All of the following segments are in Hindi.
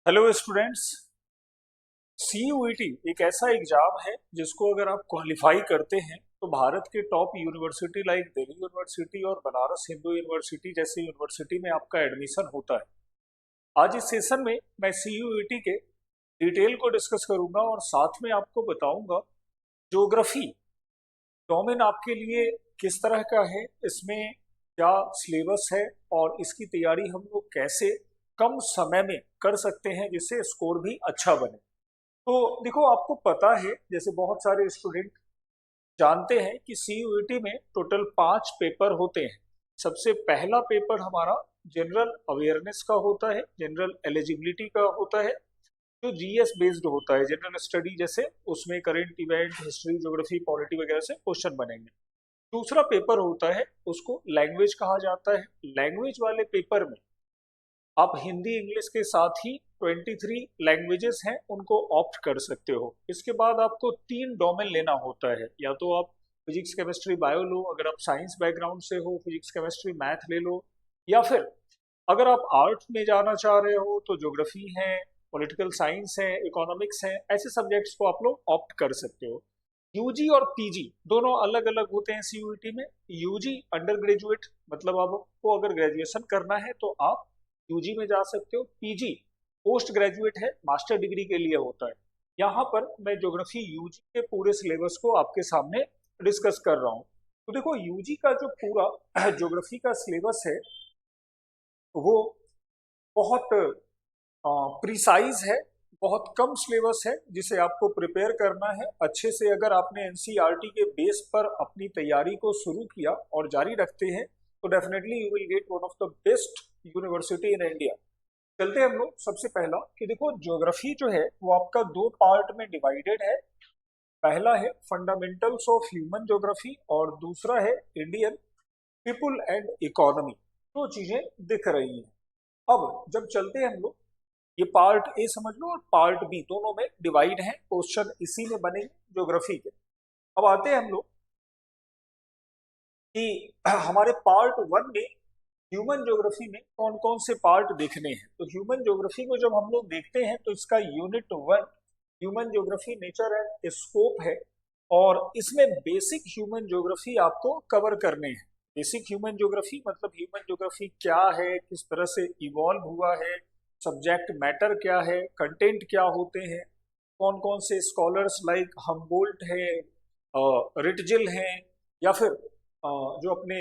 Hello students. CUET एक ऐसा एग्जाम है जिसको अगर आप क्वालिफाई करते हैं तो भारत के top university like Delhi university और बनारस हिंदू यूनिवर्सिटी जैसी यूनिवर्सिटी में आपका एडमिशन होता है। आज इस सेशन में मैं CUET के डिटेल को डिस्कस करूंगा और साथ में आपको बताऊंगा ज्योग्राफी डोमेन आपके लिए किस तरह का है, इसमें क्या सिलेबस है और इसकी तैयारी हम लोग कैसे कम समय में कर सकते हैं जिससे स्कोर भी अच्छा बने। तो देखो, आपको पता है, जैसे बहुत सारे स्टूडेंट जानते हैं कि CUET में टोटल 5 पेपर होते हैं। सबसे पहला पेपर हमारा जनरल अवेयरनेस का होता है, जनरल एलिजिबिलिटी का होता है, जो GS बेस्ड होता है, जनरल स्टडी जैसे उसमें current event, history, geography, polity वगैरह से क्वेश्चन बनेंगे। दूसरा पेपर होता है उसको लैंग्वेज कहा जाता है। लैंग्वेज वाले पेपर में आप हिंदी इंग्लिश के साथ ही 23 लैंग्वेजेस हैं उनको ऑप्ट कर सकते हो। इसके बाद आपको 3 डोमेन लेना होता है, या तो आप फिजिक्स केमिस्ट्री बायो लो, अगर आप साइंस बैकग्राउंड से हो फिजिक्स केमिस्ट्री मैथ ले लो, या फिर अगर आप आर्ट में जाना चाह रहे हो तो ज्योग्राफी है, पॉलिटिकल साइंस है, इकोनॉमिक्स है, ऐसे सब्जेक्ट्स को आप लोग ऑप्ट कर सकते हो। यूजी और पीजी दोनों अलग अलग होते हैं CUET में। यूजी अंडर ग्रेजुएट, मतलब आपको अगर ग्रेजुएशन करना है तो आप यूजी में जा सकते हो। पीजी पोस्ट ग्रेजुएट है, मास्टर डिग्री के लिए होता है। यहाँ पर मैं ज्योग्राफी यूजी के पूरे सिलेबस को आपके सामने डिस्कस कर रहा हूँ। तो देखो, यूजी का जो पूरा ज्योग्राफी का सिलेबस है वो बहुत प्रिसाइज है, बहुत कम सिलेबस है जिसे आपको प्रिपेयर करना है अच्छे से। अगर आपने NCERT के बेस पर अपनी तैयारी को शुरू किया और जारी रखते हैं तो definitely you will get one of the best university in India. चलते हैं हम लोग। सबसे पहला कि देखो, ज्योग्राफी जो है वो आपका 2 पार्ट में डिवाइडेड है। पहला है फंडामेंटल्स ऑफ ह्यूमन ज्योग्राफी और दूसरा है इंडियन पीपुल एंड इकोनॉमी। दो चीजें दिख रही हैं। अब जब चलते हैं हम लोग, ये पार्ट ए समझ लो और पार्ट बी दोनों में डिवाइड है, क्वेश्चन इसी में बनेंगे ज्योग्राफी के। अब आते हैं हम लोग कि हमारे पार्ट 1 में ह्यूमन ज्योग्राफी में कौन कौन से पार्ट देखने हैं। तो ह्यूमन ज्योग्राफी को जब हम लोग देखते हैं तो इसका unit 1 human geography nature and scope है, और इसमें बेसिक ह्यूमन ज्योग्राफी आपको कवर करने हैं। बेसिक ह्यूमन ज्योग्राफी मतलब ह्यूमन ज्योग्राफी क्या है, किस तरह से इवॉल्व हुआ है, सब्जेक्ट मैटर क्या है, कंटेंट क्या होते हैं, कौन कौन से स्कॉलर्स लाइक हमबोल्ट है, रिटजिल हैं, या फिर जो अपने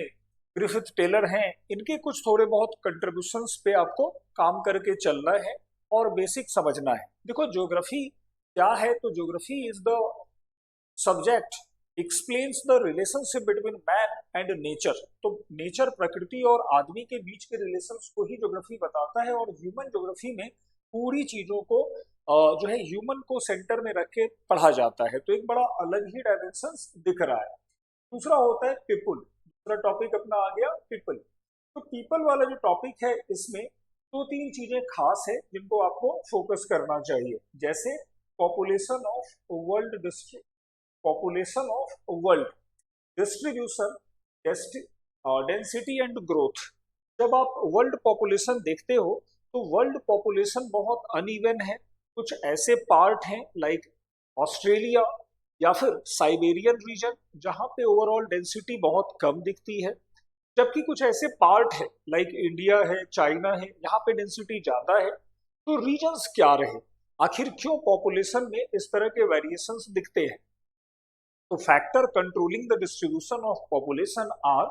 ग्रिफिथ टेलर हैं, इनके कुछ थोड़े बहुत कंट्रीब्यूशंस पे आपको काम करके चलना है और बेसिक समझना है। देखो, ज्योग्राफी क्या है, तो geography is the subject explains the relationship between man and nature. तो नेचर, प्रकृति और आदमी के बीच के रिलेशंस को ही ज्योग्राफी बताता है, और ह्यूमन ज्योग्राफी में पूरी चीजों को जो है ह्यूमन को सेंटर में रख के पढ़ा जाता है। तो एक बड़ा अलग ही डायमेंशन दिख रहा है। दूसरा होता है पीपुल। दूसरा टॉपिक अपना आ गया पीपल। तो पीपल वाला जो टॉपिक है इसमें 2-3 चीजें खास है जिनको आपको फोकस करना चाहिए, जैसे population of world district, population of world distribution, density and growth. जब आप वर्ल्ड पॉपुलेशन देखते हो तो वर्ल्ड पॉपुलेशन बहुत अनइवन है। कुछ ऐसे पार्ट हैं लाइक ऑस्ट्रेलिया या फिर साइबेरियन रीजन जहां पे ओवरऑल डेंसिटी बहुत कम दिखती है, जबकि कुछ ऐसे पार्ट है लाइक इंडिया है, चाइना है, यहाँ पे डेंसिटी ज्यादा है। तो रीजन्स क्या रहे, आखिर क्यों पॉपुलेशन में इस तरह के वेरिएशंस दिखते हैं। तो factor controlling the distribution of population are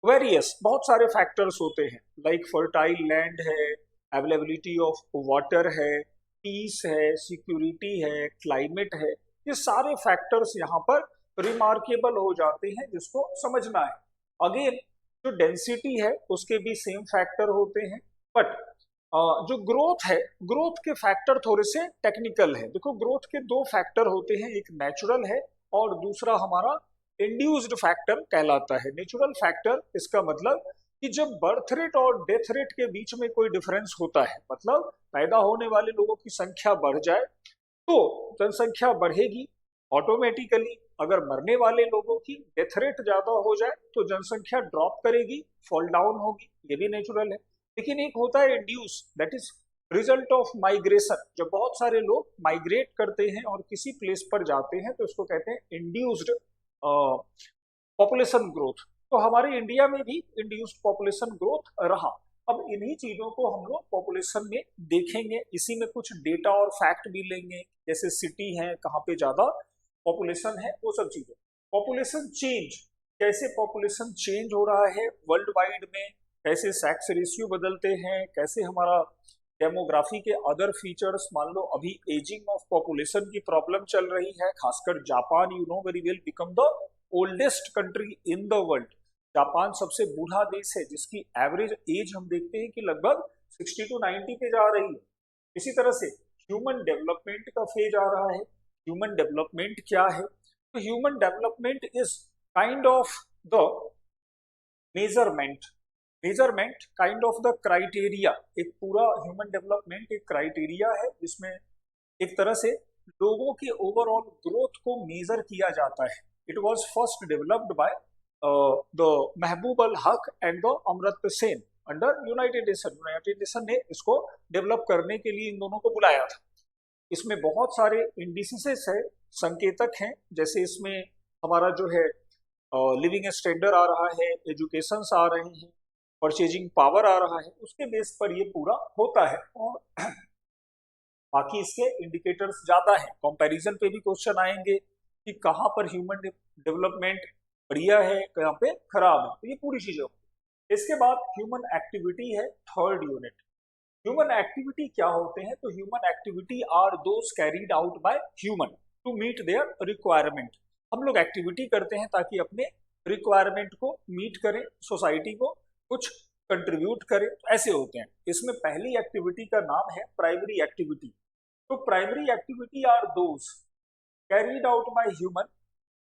various. बहुत सारे फैक्टर्स होते हैं लाइक फर्टाइल लैंड है, अवेलेबिलिटी ऑफ वाटर है, पीस है, सिक्योरिटी है, क्लाइमेट है। ये सारे फैक्टर्स यहाँ पर रिमार्केबल हो जाते हैं जिसको समझना है। अगेन, जो डेंसिटी है उसके भी सेम फैक्टर होते हैं, बट जो ग्रोथ है, ग्रोथ के फैक्टर थोड़े से टेक्निकल है। देखो, ग्रोथ के 2 फैक्टर होते हैं, एक नेचुरल है और दूसरा हमारा इंड्यूस्ड फैक्टर कहलाता है। नेचुरल फैक्टर इसका मतलब कि जब बर्थ रेट और डेथ रेट के बीच में कोई डिफरेंस होता है, मतलब पैदा होने वाले लोगों की संख्या बढ़ जाए तो जनसंख्या बढ़ेगी ऑटोमेटिकली। अगर मरने वाले लोगों की डेथ रेट ज्यादा हो जाए तो जनसंख्या ड्रॉप करेगी, फॉल डाउन होगी, ये भी नेचुरल है। लेकिन एक होता है induce, that is result of migration, जब बहुत सारे लोग माइग्रेट करते हैं और किसी प्लेस पर जाते हैं तो इसको कहते हैं इंड्यूस्ड पॉपुलेशन ग्रोथ। तो हमारे इंडिया में भी इंड्यूस्ड पॉपुलेशन ग्रोथ रहा। अब इन्हीं चीजों को हम लोग पॉपुलेशन में देखेंगे, इसी में कुछ डेटा और फैक्ट भी लेंगे, जैसे सिटी है कहाँ पे ज्यादा पॉपुलेशन है, वो सब चीजें। पॉपुलेशन चेंज, कैसे पॉपुलेशन चेंज हो रहा है वर्ल्ड वाइड में, कैसे सेक्स रेशियो बदलते हैं, कैसे हमारा डेमोग्राफी के अदर फीचर्स, मान लो अभी एजिंग ऑफ पॉपुलेशन की प्रॉब्लम चल रही है, खासकर Japan you know very well become the oldest country in the world. Japan सबसे बूढ़ा देश है जिसकी एवरेज एज हम देखते हैं कि लगभग 60 to 90 पे जा रही है। इसी तरह से ह्यूमन डेवलपमेंट का फेज आ रहा है। ह्यूमन डेवलपमेंट क्या है? तो human development is kind of the measurement kind of the criteria. एक पूरा ह्यूमन डेवलपमेंट एक क्राइटेरिया है जिसमें एक तरह से लोगों के ओवरऑल ग्रोथ को मेजर किया जाता है। It was first developed by the महबूब अल हक and the Amartya Sen under United nation. United nation ने इसको डेवलप करने के लिए इन दोनों को बुलाया था। इसमें बहुत सारे इंडिसेस है, संकेतक हैं, जैसे इसमें हमारा जो है लिविंग स्टैंडर्ड आ रहा है, एजुकेशन आ रहे हैं, परचेजिंग पावर आ रहा है, उसके बेस पर ये पूरा होता है। और बाकी इसके इंडिकेटर्स ज्यादा हैं। कंपैरिजन पे भी क्वेश्चन आएंगे कि कहाँ पर ह्यूमन डेवलपमेंट बढ़िया है, कहाँ पे खराब है, तो ये पूरी चीजें होंगी। इसके बाद ह्यूमन एक्टिविटी है, थर्ड यूनिट। ह्यूमन एक्टिविटी क्या होते हैं? तो human activity are those carried out by human to meet their requirement. हम लोग एक्टिविटी करते हैं ताकि अपने रिक्वायरमेंट को मीट करें, सोसाइटी को कुछ कंट्रीब्यूट करें, ऐसे होते हैं। इसमें पहली एक्टिविटी का नाम है प्राइमरी एक्टिविटी। तो primary activity are those carried out by human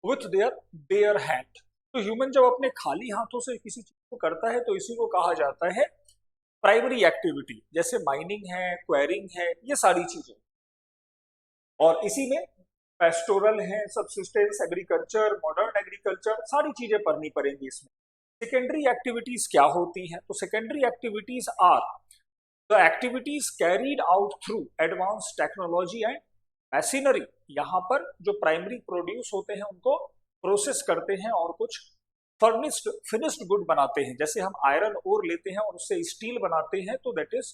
with their bare hand. तो ह्यूमन जब अपने खाली हाथों से किसी चीज को करता है तो इसी को कहा जाता है प्राइमरी एक्टिविटी, जैसे माइनिंग है, क्वेरिंग है, ये सारी चीजें। और इसी में पेस्टोरल है, सबसिस्टेंस एग्रीकल्चर, मॉडर्न एग्रीकल्चर, सारी चीजें पढ़नी पड़ेंगी इसमें। सेकेंडरी एक्टिविटीज क्या होती हैं? तो secondary activities are the activities carried out through advance technology and machinery. यहाँ पर जो प्राइमरी प्रोड्यूस होते हैं उनको प्रोसेस करते हैं और कुछ फिनिश्ड गुड बनाते हैं। जैसे हम आयरन ओर लेते हैं और उससे स्टील बनाते हैं, तो that is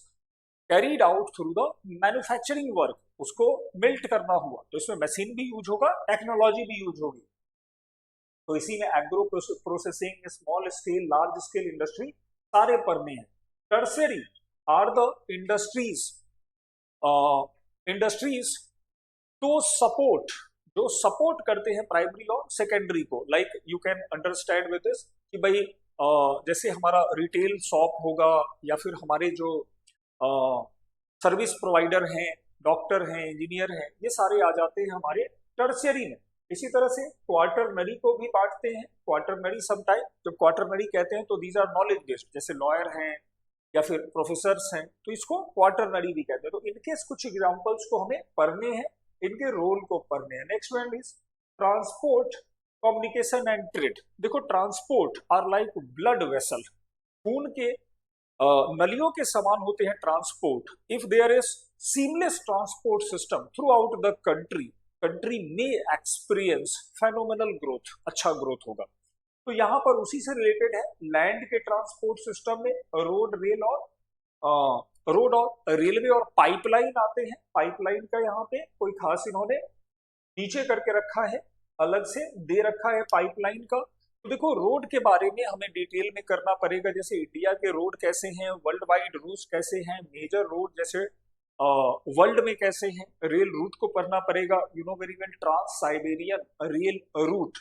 carried out through the manufacturing work. उसको मेल्ट करना हुआ तो इसमें मशीन भी यूज होगा, टेक्नोलॉजी भी यूज होगी। तो इसी में agro processing, small scale, large scale industry सारे पढ़ने हैं। टर्सरी आर द इंडस्ट्रीज तो सपोर्ट, जो सपोर्ट करते हैं प्राइमरी और सेकेंडरी को। Like you can understand with this कि भाई जैसे हमारा रिटेल शॉप होगा या फिर हमारे जो सर्विस प्रोवाइडर हैं, डॉक्टर हैं, इंजीनियर हैं, ये सारे आ जाते हैं हमारे टर्शियरी में। इसी तरह से क्वार्टरनरी को भी बांटते हैं। क्वार्टरनरी समटाइम जब क्वार्टरनरी कहते हैं तो दीज आर नॉलेज बेस्ड, जैसे लॉयर हैं या फिर प्रोफेसर्स हैं, तो इसको क्वार्टरनरी भी कहते हैं। तो इनके कुछ एग्जांपल्स को हमें पढ़ने हैं, इनके रोल को पढ़ने हैं। Next one is transport, communication and trade. देखो transport are like blood vessel, खून के नलियों के समान होते हैं transport. If there is seamless transport system throughout the country में एक्सपीरियंस फेनोमेनल ग्रोथ, अच्छा ग्रोथ होगा। तो यहाँ पर उसी से रिलेटेड है। लैंड के ट्रांसपोर्ट सिस्टम में रोड और रेलवे और पाइपलाइन आते हैं। पाइपलाइन का यहाँ पे कोई खास इन्होंने नीचे करके रखा है, अलग से दे रखा है पाइपलाइन का। तो देखो रोड के बारे में हमें डिटेल में करना पड़ेगा, जैसे इंडिया के रोड कैसे हैं, वर्ल्ड वाइड रूट कैसे हैं, मेजर रोड जैसे वर्ल्ड में कैसे हैं, रेल रूट को पढ़ना पड़ेगा। You know very well trans Siberian rail route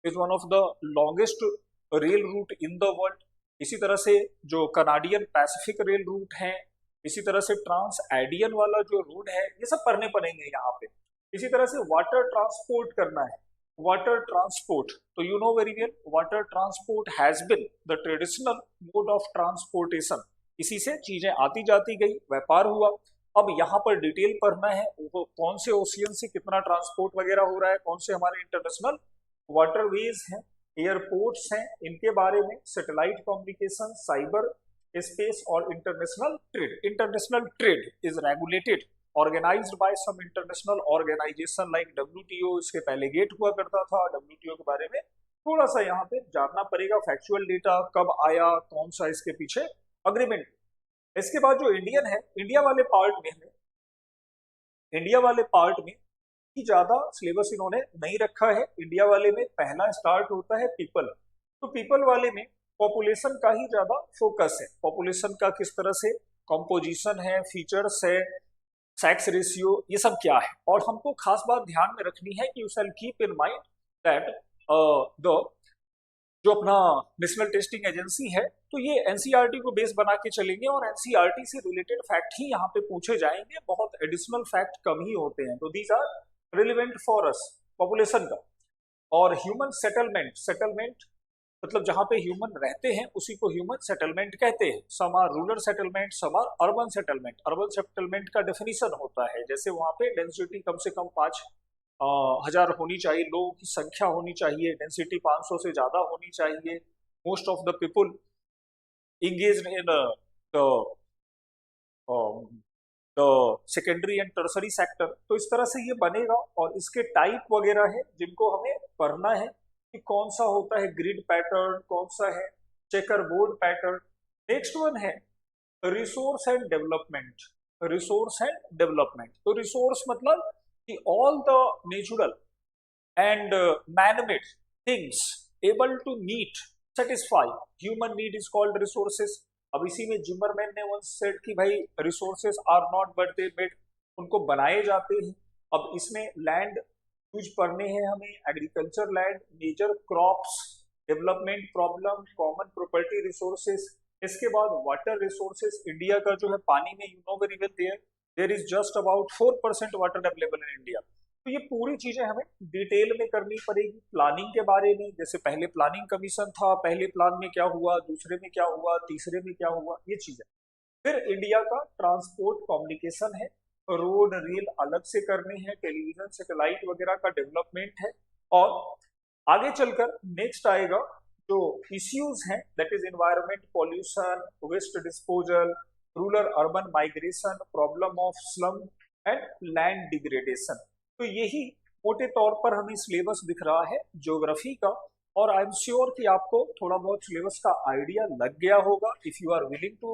is one of the longest rail route in the world. इसी तरह से जो कनाडियन पैसिफिक रेल रूट है, इसी तरह से ट्रांस एडियन वाला जो रूट है, ये सब पढ़ने पड़ेंगे यहाँ पे। इसी तरह से वाटर ट्रांसपोर्ट करना है, वाटर ट्रांसपोर्ट, तो you know very well water transport has been the traditional mode of transportation. इसी से चीजें आती जाती गई, व्यापार हुआ। अब यहाँ पर डिटेल पढ़ना है, वो कौन से ओशियन से कितना ट्रांसपोर्ट वगैरह हो रहा है, कौन से हमारे इंटरनेशनल वाटरवेज हैं, एयरपोर्ट्स हैं, इनके बारे में, satellite communication, cyber space or international trade. International trade is regulated, organized by some international organization like WTO. इसके पहले गेट हुआ करता था। WTO के बारे में थोड़ा सा यहाँ पे जानना पड़ेगा, फैक्चुअल डेटा कब आया, कौन सा इसके पीछे अग्रीमेंट। इसके बाद जो इंडियन है, इंडिया वाले पार्ट में ही ज्यादा सिलेबस इन्होंने नहीं रखा है। इंडिया वाले में पहला स्टार्ट होता है पीपल, तो पीपल वाले में पॉपुलेशन का ही ज्यादा फोकस है। पॉपुलेशन का किस तरह से कंपोजिशन है, फीचर्स है, सेक्स रेशियो, ये सब क्या है। और हमको खास बात ध्यान में रखनी है कि you shall keep in mind that the जो अपना नेशनल टेस्टिंग एजेंसी है, तो ये एनसीईआरटी को बेस बना के चलेंगे और एनसीईआरटी से रिलेटेड फैक्ट ही यहाँ पे पूछे जाएंगे। बहुत एडिशनल फैक्ट कम ही होते हैं, तो these are relevant for us. Population का और ह्यूमन सेटलमेंट मतलब जहां पे ह्यूमन रहते हैं उसी को ह्यूमन सेटलमेंट कहते हैं। Some are rural settlement, some are urban settlement. Urban settlement का डेफिनेशन होता है जैसे वहां पे डेंसिटी कम से कम 5,000 होनी चाहिए, लोगों की संख्या होनी चाहिए, डेंसिटी 500 से ज्यादा होनी चाहिए, most of the people engage in the secondary and tertiary sector. तो इस तरह से ये बनेगा और इसके टाइप वगैरह है जिनको हमें पढ़ना है कि कौन सा होता है ग्रिड पैटर्न, कौन सा है checker board pattern. Next one है resource and development. Resource and development, तो रिसोर्स मतलब कि all the natural and man-made things able to meet satisfy human need is called resources. अब इसी में जिमरमैन ने वंस सेड कि भाई resources are not but they made, उनको बनाए जाते हैं। अब इसमें लैंड यूज पढ़ने हैं हमें, agriculture land, major crops, development problem, common property resources. इसके बाद वाटर रिसोर्सेस। इंडिया का जो है पानी में you know very well there is just about 4% water available in India. तो ये पूरी चीजें हमें डिटेल में करनी पड़ेगी। प्लानिंग के बारे में, जैसे पहले प्लानिंग कमीशन था, पहले प्लान में क्या हुआ, दूसरे में क्या हुआ, तीसरे में क्या हुआ, ये चीजें। फिर इंडिया का ट्रांसपोर्ट कम्युनिकेशन है, रोड रेल अलग से करने हैं, टेलीविजन सैटेलाइट वगैरह का डेवलपमेंट है। और आगे चलकर नेक्स्ट आएगा जो इश्यूज हैं, that is environment, pollution, waste disposal, rural urban migration, problem of slum and land degradation. तो यही मोटे तौर पर हमें सिलेबस दिख रहा है ज्योग्राफी का। और आई एम श्योर कि आपको थोड़ा बहुत सिलेबस का आइडिया लग गया होगा। If you are willing to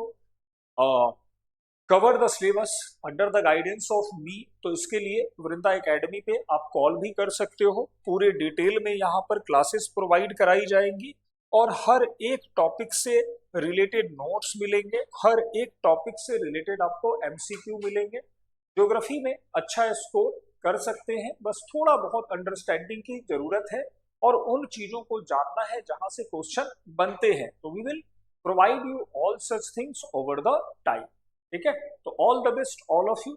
cover the syllabus under the guidance of me, तो इसके लिए वृंदा एकेडमी पे आप कॉल भी कर सकते हो। पूरे डिटेल में यहाँ पर क्लासेस प्रोवाइड कराई जाएंगी और हर एक टॉपिक से रिलेटेड नोट्स मिलेंगे, हर एक टॉपिक से रिलेटेड आपको एमसीक्यू मिलेंगे। ज्योग्राफी में अच्छा स्कोर कर सकते हैं, बस थोड़ा बहुत अंडरस्टैंडिंग की जरूरत है और उन चीजों को जानना है जहां से क्वेश्चन बनते हैं। तो we will provide you all such things over the time. ठीक है, तो all the best all of you.